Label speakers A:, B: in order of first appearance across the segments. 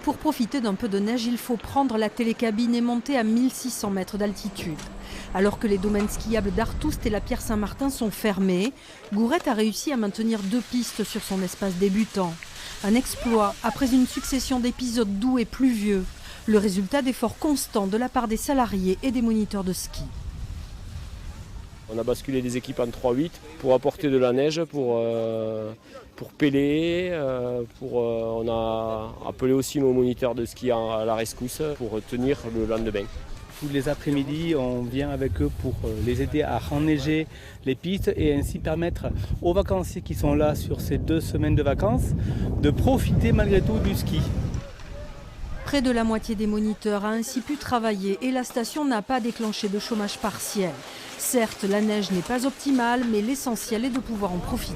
A: Pour profiter d'un peu de neige, il faut prendre la télécabine et monter à 1600 mètres d'altitude. Alors que les domaines skiables d'Artoust et la Pierre-Saint-Martin sont fermés, Gourette a réussi à maintenir 2 pistes sur son espace débutant. Un exploit après une succession d'épisodes doux et pluvieux. Le résultat d'efforts constants de la part des salariés et des moniteurs de ski.
B: On a basculé des équipes en 3-8 pour apporter de la neige, pour pêler. On a appelé aussi nos moniteurs de ski à la rescousse pour tenir le lendemain.
C: Tous les après-midi, on vient avec eux pour les aider à enneiger les pistes et ainsi permettre aux vacanciers qui sont là sur ces 2 semaines de vacances de profiter malgré tout du ski.
A: Près de la moitié des moniteurs a ainsi pu travailler et la station n'a pas déclenché de chômage partiel. Certes, la neige n'est pas optimale, mais l'essentiel est de pouvoir en profiter.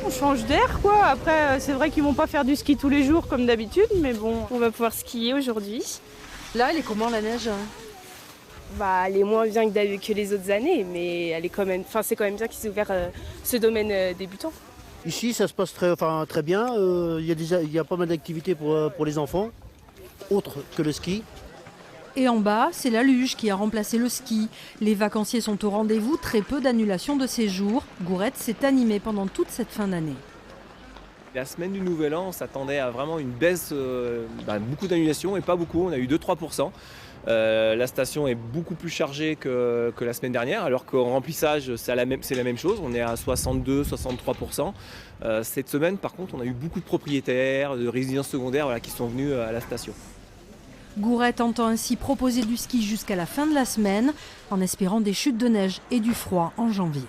D: On change d'air quoi, après c'est vrai qu'ils vont pas faire du ski tous les jours comme d'habitude, mais bon, on va pouvoir skier aujourd'hui.
A: Là, elle est comment la neige ?
D: Bah, elle est moins bien que les autres années, mais elle est quand même, c'est quand même bien qu'ils aient ouvert ce domaine débutant.
E: Ici, ça se passe très bien. Il y a pas mal d'activités pour les enfants, autres que le ski.
A: Et en bas, c'est la luge qui a remplacé le ski. Les vacanciers sont au rendez-vous, très peu d'annulations de séjours. Gourette s'est animée pendant toute cette fin d'année.
F: La semaine du Nouvel An, on s'attendait à vraiment une baisse, beaucoup d'annulations et pas beaucoup, on a eu 2-3%. La station est beaucoup plus chargée que la semaine dernière, alors qu'en remplissage, c'est la même chose, on est à 62-63%. Cette semaine, par contre, on a eu beaucoup de propriétaires, de résidences secondaires qui sont venus à la station.
A: Gourette entend ainsi proposer du ski jusqu'à la fin de la semaine, en espérant des chutes de neige et du froid en janvier.